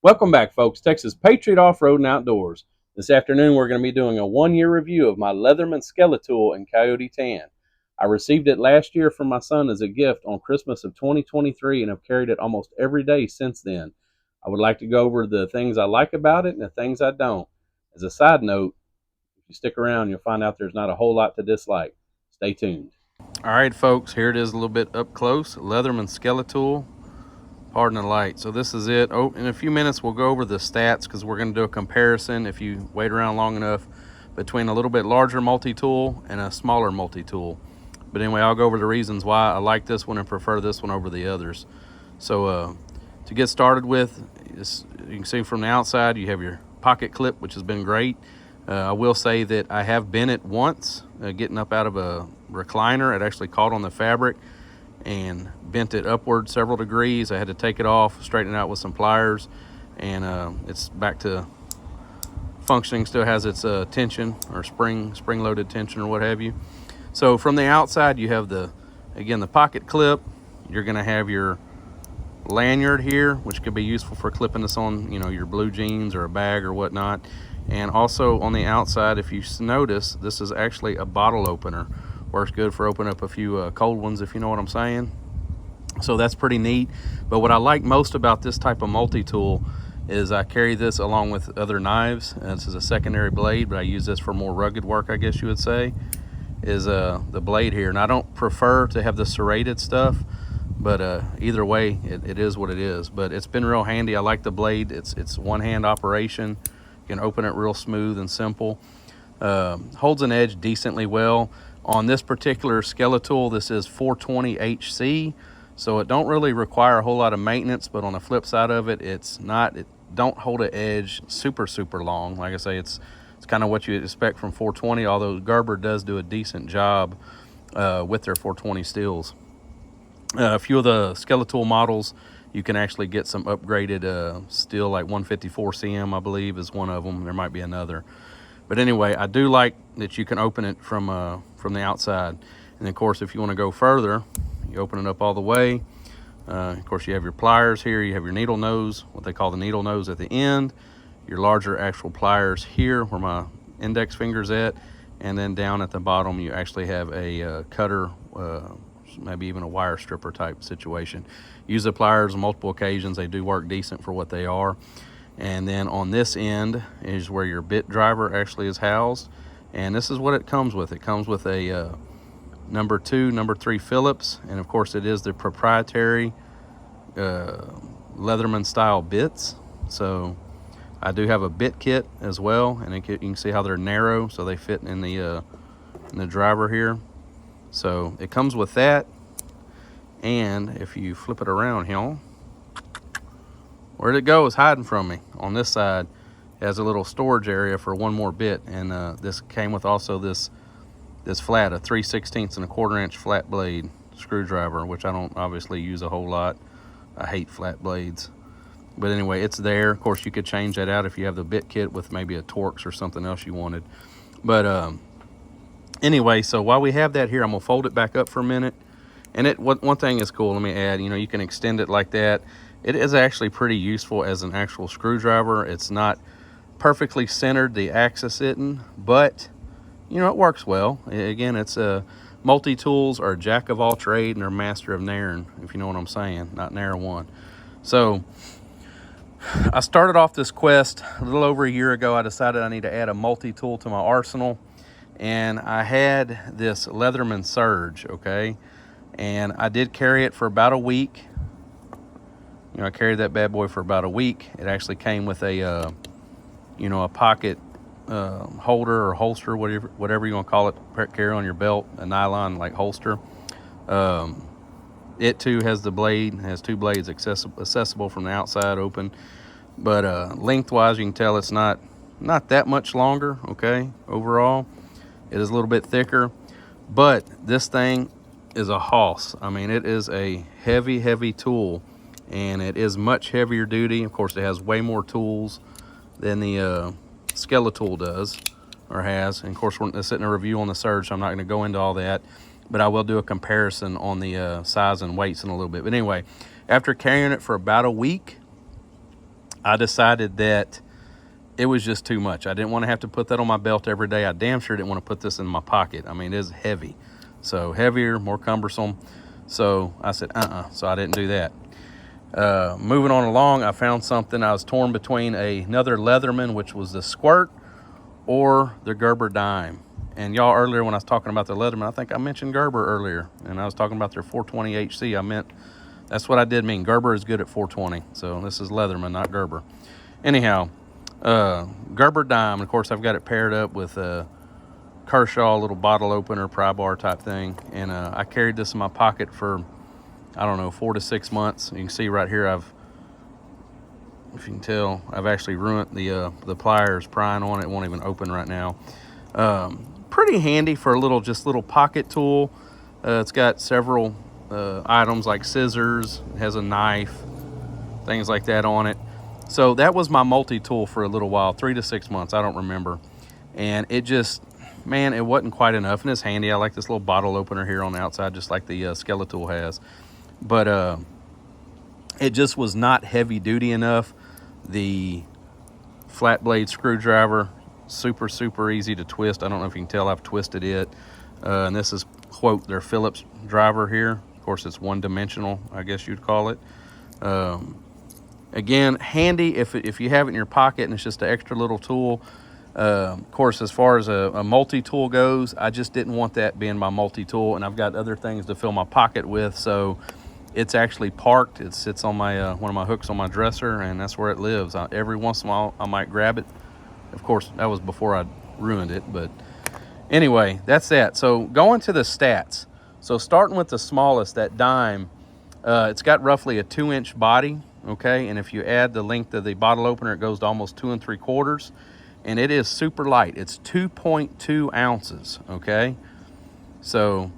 Welcome back, folks. Texas Patriot Off-Road and Outdoors. This afternoon, we're going to be doing a one-year review of my Leatherman Skeletool in Coyote Tan. I received it last year from my son as a gift on Christmas of 2023 and have carried it almost every day since then. I would like to go over the things I like about it and the things I don't. As a side note, if you stick around, you'll find out there's not a whole lot to dislike. Stay tuned. All right, folks, here it is a little bit up close. Leatherman Skeletool. Pardon the light. So this is it. Oh, in a few minutes we'll go over the stats because we're going to do a comparison, if you wait around long enough, between a little bit larger multi-tool and a smaller multi-tool. But anyway, I'll go over the reasons why I like this one and prefer this one over the others. So to get started with, you can see from the outside you have your pocket clip, which has been great. I will say that I have bent it once, getting up out of a recliner. It actually caught on the fabric and bent it upward several degrees. I had to take it off, straighten it out with some pliers, and it's back to functioning. Still has its tension or spring-loaded tension or what have you. So from the outside, you have the pocket clip. You're going to have your lanyard here, which could be useful for clipping this on, your blue jeans or a bag or whatnot. And also on the outside, if you notice, this is actually a bottle opener. Works good for opening up a few cold ones, if you know what I'm saying. So that's pretty neat. But what I like most about this type of multi-tool is I carry this along with other knives. This is a secondary blade, but I use this for more rugged work, I guess you would say, is the blade here. And I don't prefer to have the serrated stuff, but either way, it is what it is. But it's been real handy. I like the blade. It's one-hand operation. You can open it real smooth and simple. Holds an edge decently well. On this particular Skeletool, this is 420 HC, so it don't really require a whole lot of maintenance, but on the flip side of it, it don't hold an edge super long. Like I say, it's kind of what you expect from 420, although Gerber does do a decent job with their 420 steels. A few of the Skeletool models, you can actually get some upgraded steel, like 154 cm, I believe, is one of them. There might be another. But anyway, I do like that you can open it from the outside. And of course, if you want to go further, you open it up all the way. Of course, you have your pliers here. You have your needle nose, what they call the needle nose at the end. Your larger actual pliers here, where my index finger's at. And then down at the bottom, you actually have a cutter, maybe even a wire stripper type situation. Use the pliers on multiple occasions. They do work decent for what they are. And then on this end is where your bit driver actually is housed. And this is what it comes with. It comes with a number 2, number 3 Phillips. And of course it is the proprietary Leatherman style bits. So I do have a bit kit as well. And you can see how they're narrow, so they fit in the driver here. So it comes with that. And if you flip it around here, where'd it go? It's hiding from me. On this side, it has a little storage area for one more bit, and this came with also this flat, a 3/16 and a 1/4 inch flat blade screwdriver, which I don't obviously use a whole lot. I hate flat blades. But anyway, it's there. Of course, you could change that out if you have the bit kit with maybe a Torx or something else you wanted. But anyway, so while we have that here, I'm gonna fold it back up for a minute. And one thing is cool, let me add, you can extend it like that. It is actually pretty useful as an actual screwdriver. It's not perfectly centered, the axis isn't, but it works well. Again, it's multi-tools are a jack of all trade and they're master of none, if you know what I'm saying, not nary one. So I started off this quest a little over a year ago. I decided I need to add a multi-tool to my arsenal, and I had this Leatherman Surge, okay? And I did carry it for about a week. I carried that bad boy for about a week. It actually came with a pocket holder or holster, whatever you want to call it, carry on your belt, a nylon like holster. It too has the blade, has 2 blades accessible from the outside open. But lengthwise, you can tell it's not that much longer, okay, overall. It is a little bit thicker, but this thing is a hoss. I mean, it is a heavy tool, and it is much heavier duty. Of course, it has way more tools than the Skeletool does, or has. And of course, we're sitting a review on the Surge, so I'm not going to go into all that, but I will do a comparison on the size and weights in a little bit. But anyway, after carrying it for about a week, I decided that it was just too much. I didn't want to have to put that on my belt every day. I damn sure didn't want to put this in my pocket. I mean, it is heavy. So heavier, more cumbersome. So I said, so I didn't do that. Moving on along, I found something. I was torn between another Leatherman, which was the Squirt, or the Gerber Dime. And y'all, earlier when I was talking about the Leatherman, I think I mentioned Gerber earlier, and I was talking about their 420 HC. I meant, that's what I did mean. Gerber is good at 420. So this is Leatherman, not Gerber. Anyhow, Gerber Dime, of course, I've got it paired up with Kershaw, little bottle opener, pry bar type thing. And I carried this in my pocket for, I don't know, 4 to 6 months. You can see right here, if you can tell, I've actually ruined the pliers prying on it. It won't even open right now. Pretty handy for a just little pocket tool. It's got several items like scissors. It has a knife, things like that on it. So that was my multi-tool for a little while, 3 to 6 months, I don't remember. And it just, man, it wasn't quite enough. And it's handy. I like this little bottle opener here on the outside, just like the Skeletool has. But it just was not heavy duty enough. The flat blade screwdriver, super easy to twist. I don't know if you can tell, I've twisted it. And this is, quote, their Phillips driver here. Of course, it's one-dimensional, I guess you'd call it. Again, handy if you have it in your pocket and it's just an extra little tool. Of course, as far as a multi-tool goes, I just didn't want that being my multi-tool, and I've got other things to fill my pocket with, so it's actually parked. It sits on my one of my hooks on my dresser, and that's where it lives. Every once in a while, I might grab it. Of course, that was before I ruined it, but anyway, that's that. So going to the stats. So starting with the smallest, that Dime, it's got roughly a 2-inch body, okay? And if you add the length of the bottle opener, it goes to almost 2 3/4. And it is super light. It's 2.2 ounces, okay? So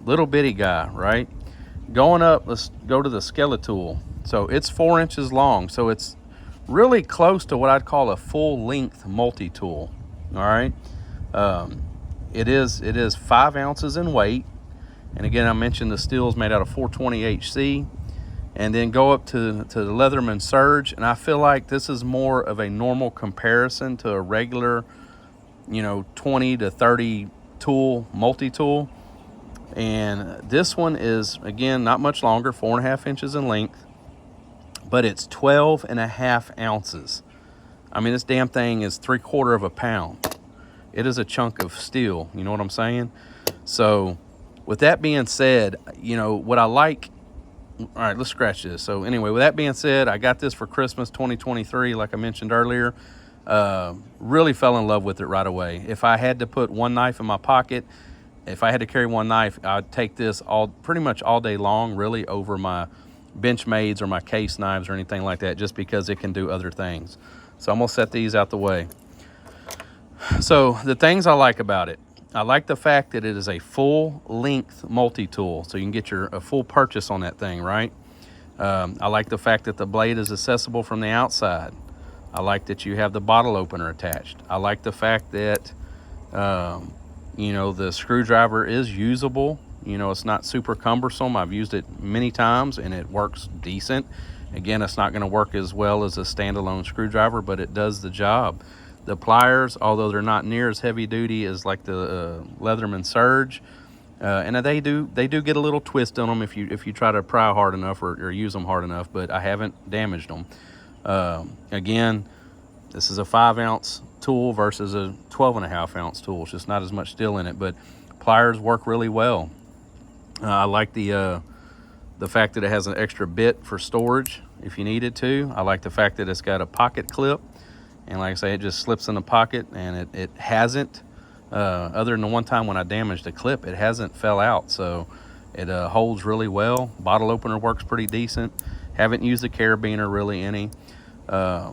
little bitty guy, right? Going up, let's go to the Skeletool. So it's 4 inches long. So it's really close to what I'd call a full length multi-tool, all right? It is 5 ounces in weight. And again, I mentioned the steel's made out of 420 HC. And then go up to the Leatherman Surge, and I feel like this is more of a normal comparison to a regular, 20 to 30 tool, multi-tool. And this one is, again, not much longer, 4.5 inches in length, but it's 12.5 ounces. I mean, this damn thing is 3/4 of a pound. It is a chunk of steel, you know what I'm saying? So with that being said, what I like, all right, let's scratch this. So anyway, with that being said, I got this for Christmas 2023, like I mentioned earlier. Really fell in love with it right away. If I had to put one knife in my pocket, if I had to carry one knife, I'd take this pretty much all day long, really, over my Benchmades or my case knives or anything like that, just because it can do other things. So I'm gonna set these out the way. So the things I like about it, I like the fact that it is a full-length multi-tool, so you can get a full purchase on that thing, right? I like the fact that the blade is accessible from the outside. I like that you have the bottle opener attached. I like the fact that, the screwdriver is usable. It's not super cumbersome. I've used it many times, and it works decent. Again, it's not going to work as well as a standalone screwdriver, but it does the job. The pliers, although they're not near as heavy duty as like the Leatherman Surge, and they do get a little twist on them if you try to pry hard enough or use them hard enough, but I haven't damaged them. Again, this is a 5-ounce tool versus a 12.5-ounce tool. It's just not as much steel in it, but pliers work really well. I like the fact that it has an extra bit for storage if you needed to. I like the fact that it's got a pocket clip. And like I say, it just slips in the pocket, and it hasn't, other than the one time when I damaged the clip, it hasn't fell out. So it holds really well. Bottle opener works pretty decent. Haven't used the carabiner really any. I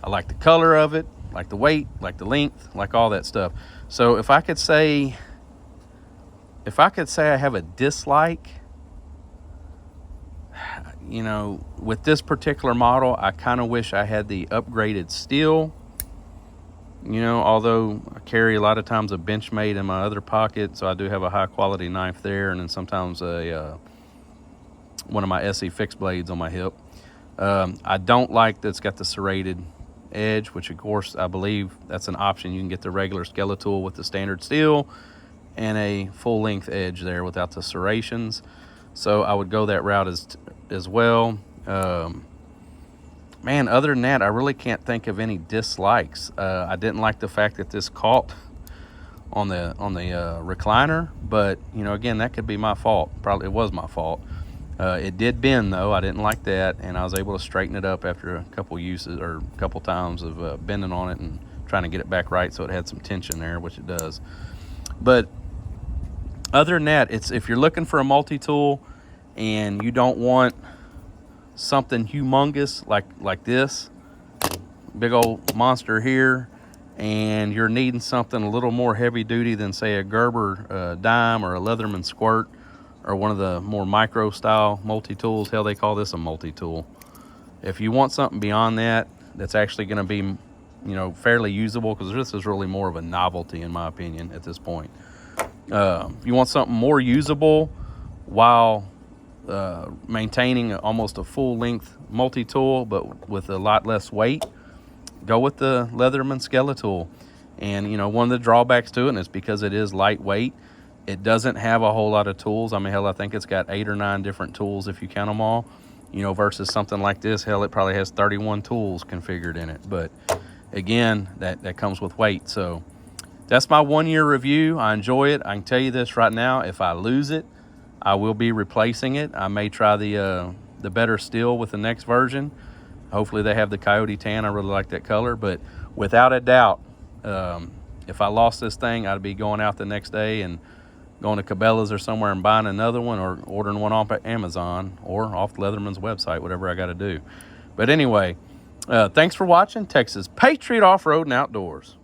like the color of it, like the weight, like the length, like all that stuff. So if I could say I have a dislike, with this particular model, I kind of wish I had the upgraded steel. Although I carry a lot of times a Benchmade in my other pocket, so I do have a high quality knife there, and then sometimes one of my SE fixed blades on my hip. I don't like that it's got the serrated edge, which of course I believe that's an option. You can get the regular Skeletool with the standard steel and a full length edge there without the serrations. So I would go that route as well. Man, other than that, I really can't think of any dislikes. I didn't like the fact that this caught on the recliner, but you know, again, that could be my fault. Probably it was my fault. It did bend though. I didn't like that, and I was able to straighten it up after a couple uses or a couple times of bending on it and trying to get it back right, so it had some tension there, which it does. But other than that, it's if you're looking for a multi-tool and you don't want something humongous like this big old monster here, and you're needing something a little more heavy duty than say a Gerber dime or a Leatherman squirt or one of the more micro style multi-tools. Hell, they call this a multi-tool. If you want something beyond that, that's actually going to be, you know, fairly usable, because this is really more of a novelty in my opinion at this point. If you want something more usable while maintaining almost a full length multi-tool but with a lot less weight, go with the Leatherman Skeletool. And you know, one of the drawbacks to it is because it is lightweight, it doesn't have a whole lot of tools. I mean, hell, I think it's got 8 or 9 different tools if you count them all, you know, versus something like this. Hell, it probably has 31 tools configured in it. But again, that comes with weight. So that's my 1-year review. I enjoy it. I can tell you this right now, if I lose it, I will be replacing it. I may try the better steel with the next version. Hopefully they have the Coyote Tan. I really like that color. But without a doubt, if I lost this thing, I'd be going out the next day and going to Cabela's or somewhere and buying another one, or ordering one off at Amazon or off Leatherman's website, whatever I got to do. But anyway, thanks for watching Texas Patriot Off-Road and Outdoors.